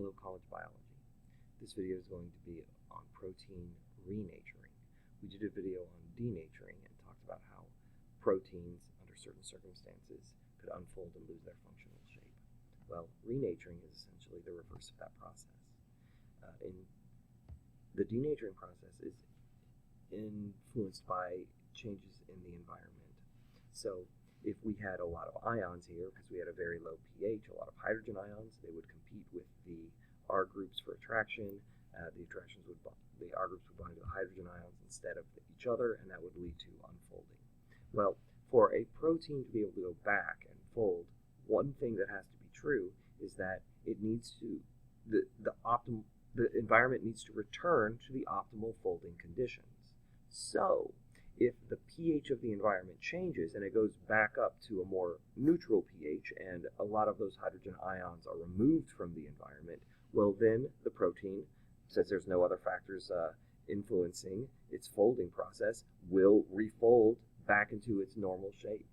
Hello College Biology. This video is going to be on protein renaturing. We did a video on denaturing and talked about how proteins, under certain circumstances, could unfold and lose their functional shape. Well, renaturing is essentially the reverse of that process. The denaturing process is influenced by changes in the environment. So if we had a lot of ions here, because we had a very low pH, a lot of hydrogen ions, they would compete with the R groups for attraction. The R groups would bind to the hydrogen ions instead of each other, and that would lead to unfolding. Well, for a protein to be able to go back and fold, one thing that has to be true is that it needs to the environment needs to return to the optimal folding conditions. So if the pH of the environment changes and it goes back up to a more neutral pH and a lot of those hydrogen ions are removed from the environment, well then the protein, since there's no other factors influencing its folding process, will refold back into its normal shape.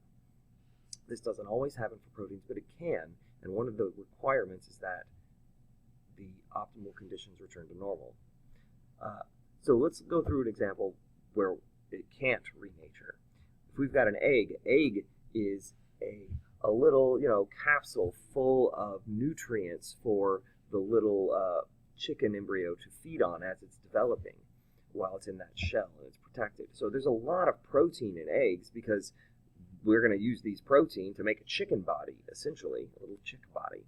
This doesn't always happen for proteins, but it can, and one of the requirements is that the optimal conditions return to normal. So let's go through an example where it can't renature. If we've got an egg is a little, capsule full of nutrients for the little chicken embryo to feed on as it's developing while it's in that shell and it's protected. So there's a lot of protein in eggs because we're going to use these protein to make a chicken body, essentially, a little chick body.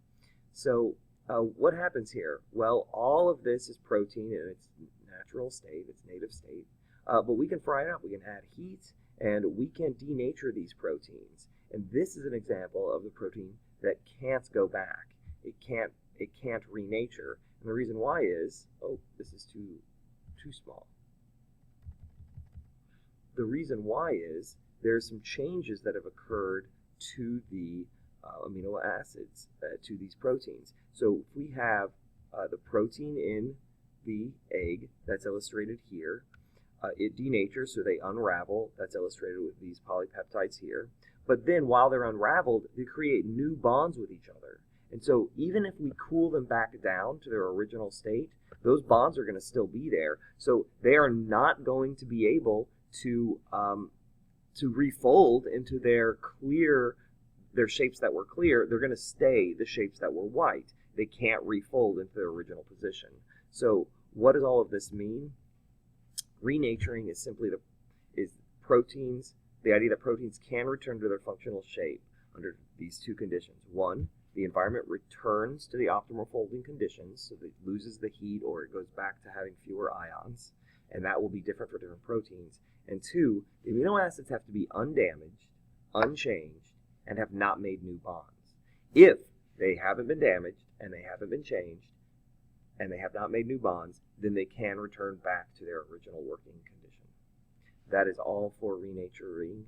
So what happens here? Well, all of this is protein in its natural state, its native state. But we can fry it up. We can add heat, and we can denature these proteins. And this is an example of the protein that can't go back. It can't renature. And the reason why is, this is too small. The reason why is there's some changes that have occurred to the amino acids, to these proteins. So if we have the protein in the egg, that's illustrated here, it denatures, so they unravel. That's illustrated with these polypeptides here. But then while they're unraveled, they create new bonds with each other. And so even if we cool them back down to their original state, those bonds are going to still be there. So they are not going to be able to refold into their shapes that were clear. They're going to stay the shapes that were white. They can't refold into their original position. So what does all of this mean? Renaturing is simply the idea that proteins can return to their functional shape under these two conditions. One, the environment returns to the optimal folding conditions, so that it loses the heat or it goes back to having fewer ions, and that will be different for different proteins. And two, the amino acids have to be undamaged, unchanged, and have not made new bonds. If they haven't been damaged and they haven't been changed, and they have not made new bonds, then they can return back to their original working condition. That is all for renaturing.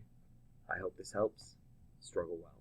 I hope this helps. Struggle well.